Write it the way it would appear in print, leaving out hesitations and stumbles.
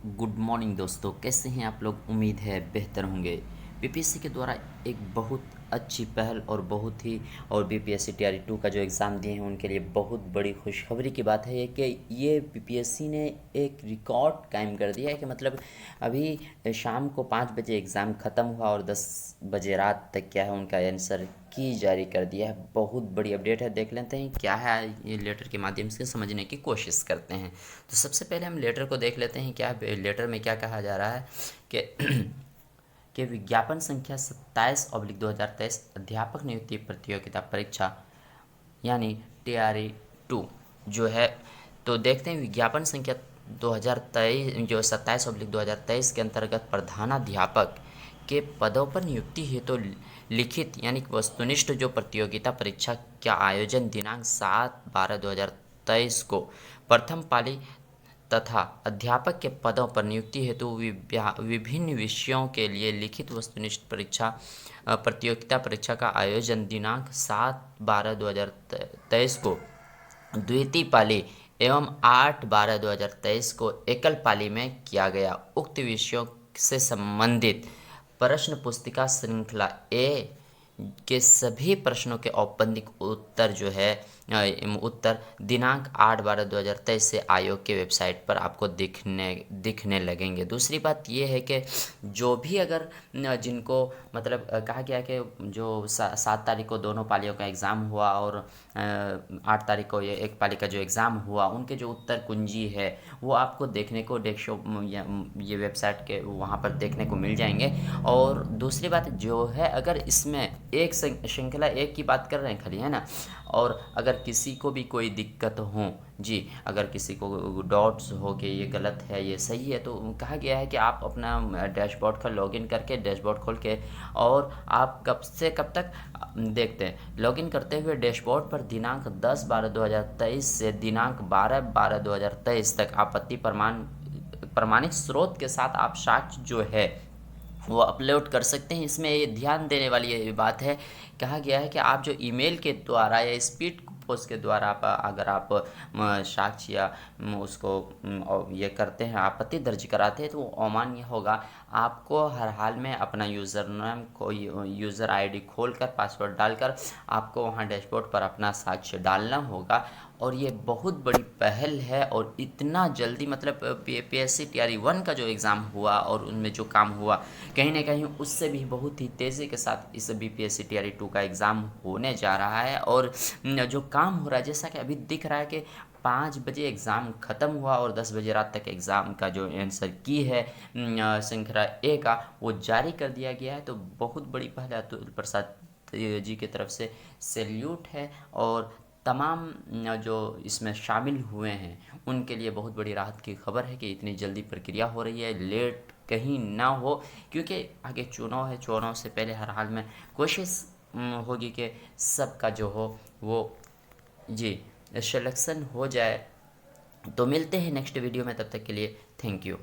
Good morning दोस्तों, कैसे हैं आप लोग। उम्मीद है बेहतर होंगे। बीपीएससी के द्वारा एक बहुत अच्छी पहल और बीपीएससी टीआरई 2 का जो एग्ज़ाम दिए हैं उनके लिए बहुत बड़ी खुशखबरी की बात है कि ये बीपीएससी ने एक रिकॉर्ड कायम कर दिया है कि मतलब अभी शाम को 5 बजे एग्ज़ाम ख़त्म हुआ और 10 बजे रात तक क्या है उनका आंसर की जारी कर दिया है। बहुत बड़ी अपडेट है, देख लेते हैं क्या है। ये लेटर के माध्यम से समझने की कोशिश करते हैं। तो सबसे पहले हम लेटर को देख लेते हैं। क्या लेटर में क्या कहा जा रहा है कि कि विज्ञापन संख्या 27/2023 अध्यापक नियुक्ति प्रतियोगिता परीक्षा यानी टीआरई 2 जो है। तो देखते हैं विज्ञापन संख्या 2023 जो 27/2023 के अंतर्गत प्रधानाध्यापक के पदों पर नियुक्ति हेतु लिखित यानी कि वस्तुनिष्ठ जो प्रतियोगिता परीक्षा का आयोजन दिनांक 7/12/2023 को प्रथम पाली तथा अध्यापक के पदों पर नियुक्ति हेतु विभिन्न विषयों के लिए लिखित वस्तुनिष्ठ प्रतियोगिता परीक्षा का आयोजन दिनांक 7/12/2023 को द्वितीय पाली एवं 8/12/2023 को एकल पाली में किया गया। उक्त विषयों से संबंधित प्रश्न पुस्तिका श्रृंखला ए के सभी प्रश्नों के औपबंधिक उत्तर जो है उत्तर दिनांक 8/12/2023 से आयोग के वेबसाइट पर आपको दिखने लगेंगे। दूसरी बात ये है कि जो भी अगर जिनको मतलब कहा गया कि जो 7 तारीख को दोनों पालियों का एग्ज़ाम हुआ और 8 तारीख को ये एक पाली का जो एग्ज़ाम हुआ उनके जो उत्तर कुंजी है वो आपको देखने को ये वेबसाइट के वहाँ पर देखने को मिल जाएंगे। और दूसरी बात जो है, अगर इसमें एक श्रृंखला एक की बात कर रहे हैं खाली, है ना। और अगर किसी को भी कोई दिक्कत हो जी, अगर किसी को डाउट्स हो कि ये गलत है ये सही है, तो कहा गया है कि आप अपना डैशबोर्ड का लॉगिन करके डैशबोर्ड खोल के और आप कब से कब तक देखते हैं लॉगिन करते हुए डैशबोर्ड पर दिनांक 10/12/2023 से दिनांक 12/12/2023 तक आपत्ति प्रमाणित स्रोत के साथ आप साक्ष्य जो है वो अपलोड कर सकते हैं। इसमें ये ध्यान देने वाली ये बात है, कहा गया है कि आप जो ईमेल के द्वारा या स्पीड पोस्ट के द्वारा अगर आप साक्ष्य या उसको ये करते हैं, आपत्ति दर्ज कराते हैं, तो वो अमान्य होगा। आपको हर हाल में अपना यूज़र नेम को यूज़र आईडी खोलकर पासवर्ड डालकर आपको वहाँ डैशबोर्ड पर अपना साक्ष्य डालना होगा। और ये बहुत बड़ी पहल है और इतना जल्दी मतलब पीएससी टीआरई 1 का जो एग्ज़ाम हुआ और उनमें जो काम हुआ कहीं ना कहीं उससे भी बहुत ही तेज़ी के साथ इस बीपीएससी टीआरई 2 का एग्ज़ाम होने जा रहा है। और जो काम हो रहा है जैसा कि अभी दिख रहा है कि 5 बजे एग्ज़ाम ख़त्म हुआ और 10 बजे रात तक एग्ज़ाम का जो आंसर की है श्रृंखला ए का वो जारी कर दिया गया है। तो बहुत बड़ी पहल अतुल प्रसाद जी की तरफ से सैल्यूट है। और तमाम जो इसमें शामिल हुए हैं उनके लिए बहुत बड़ी राहत की खबर है कि इतनी जल्दी प्रक्रिया हो रही है, लेट कहीं ना हो, क्योंकि आगे चुनाव है। चुनाव से पहले हर हाल में कोशिश होगी कि सबका जो हो वो जी सिलेक्शन हो जाए। तो मिलते हैं नेक्स्ट वीडियो में, तब तक के लिए थैंक यू।